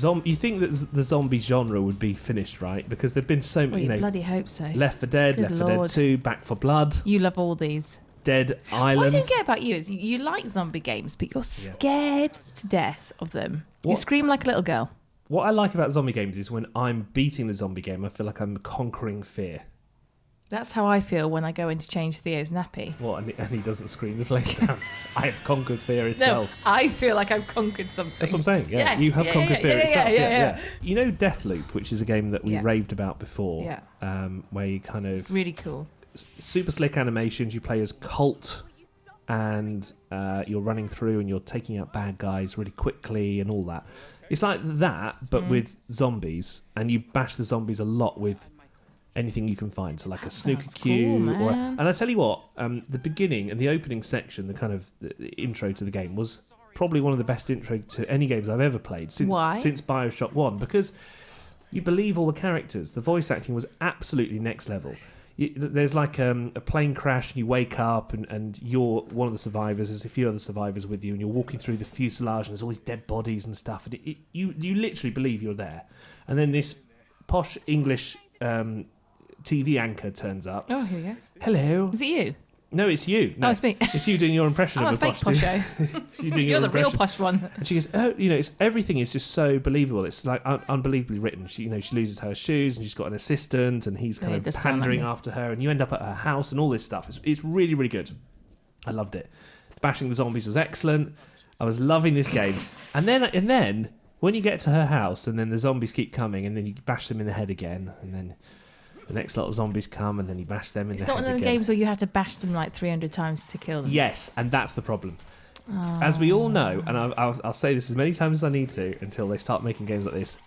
You think that the zombie genre would be finished, right? Because there've been so many. Well, you bloody hope so. Left 4 Dead, Good Left 4 Dead Lord. 2, Back 4 Blood. You love all these. Dead Island. What I don't get about you is you like zombie games, but you're scared to death of them. You scream like a little girl. What I like about zombie games is when I'm beating the zombie game, I feel like I'm conquering fear. That's how I feel when I go in to change Theo's nappy. What? And he doesn't scream the place down. I have conquered fear itself. No, I feel like I've conquered something. That's what I'm saying. Yeah, Yes. you have conquered fear itself. Yeah. You know Deathloop, which is a game that we raved about before. Yeah. Where you kind of It's really cool. Super slick animations. You play as Colt, and you're running through and you're taking out bad guys really quickly and all that. It's like that, but with zombies, and you bash the zombies a lot with anything you can find. So like a snooker cue. Cool, And I tell you what, the beginning and the opening section, the kind of the intro to the game, was probably one of the best intro to any games I've ever played since Bioshock 1, because you believe all the characters. The voice acting was absolutely next level. There's like a plane crash and you wake up and you're one of the survivors. There's a few other survivors with you and you're walking through the fuselage and there's all these dead bodies and stuff. And you literally believe you're there. And then this posh English TV anchor turns up. Oh, here we go. Hello. Is it you? No, it's you. No, oh, it's me. It's you doing your impression I'm of a a fake posho. It's you doing You're your the real impression. posh one. And she goes, oh, everything is just so believable. It's like unbelievably written. She loses her shoes and she's got an assistant and he's kind of pandering after her and you end up at her house and all this stuff. It's really, really good. I loved it. Bashing the zombies was excellent. I was loving this game. And then when you get to her house and then the zombies keep coming and then you bash them in the head again and then the next lot of zombies come and then you bash them in the head again. It's not one of the games where you have to bash them like 300 times to kill them. Yes, and that's the problem. As we all know, and I'll say this as many times as I need to until they start making games like this,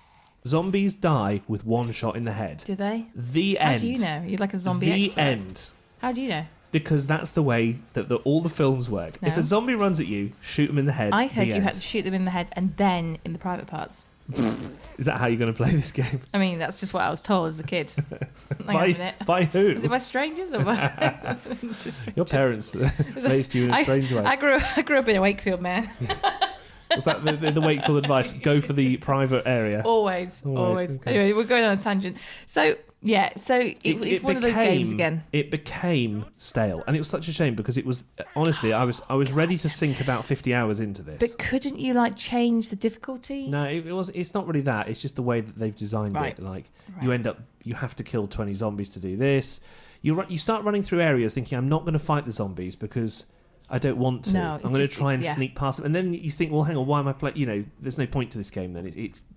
zombies die with one shot in the head. Do they? The end. How do you know? You're like a zombie expert. The end. How do you know? Because that's the way that all the films work. No. If a zombie runs at you, shoot them in the head. I heard you end. had to shoot them in the head and then in the private parts. Is that how you're going to play this game? I mean, that's just what I was told as a kid. Hang on a minute. By who? Was it by strangers or by... Your parents raised you in a strange way. I grew up in a Wakefield, man. Was that the Wakefield advice? Go for the private area. Always. Okay. Anyway, we're going on a tangent. So it's one of those games again. It became stale, and it was such a shame because it was honestly I was ready to sink about 50 hours into this. But couldn't you change the difficulty? No, it's not really that. It's just the way that they've designed it. You have to kill 20 zombies to do this. You start running through areas thinking I'm not going to fight the zombies because I don't want to. No, I'm going to try and sneak past them. And then you think, well, hang on, why am I playing? There's no point to this game then.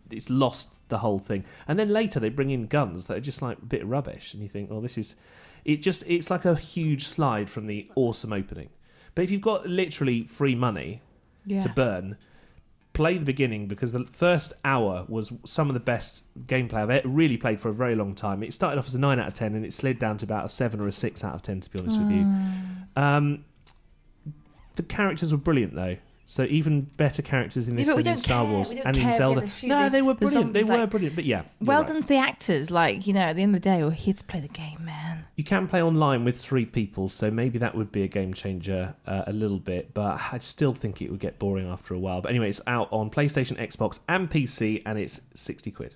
It's lost the whole thing. And then later they bring in guns that are just like a bit of rubbish. And you think, oh, it's like a huge slide from the awesome opening. But if you've got literally free money to burn, play the beginning because the first hour was some of the best gameplay I've really played for a very long time. It started off as a 9 out of 10 and it slid down to about a 7 or a 6 out of 10, to be honest with you. The characters were brilliant, though. So even better characters in this than in Star Wars and in Zelda. No, they were brilliant. They were brilliant. But yeah. Well done to the actors. At the end of the day, we're here to play the game, man. You can play online with 3 people, so maybe that would be a game changer a little bit. But I still think it would get boring after a while. But anyway, it's out on PlayStation, Xbox, and PC, and it's £60.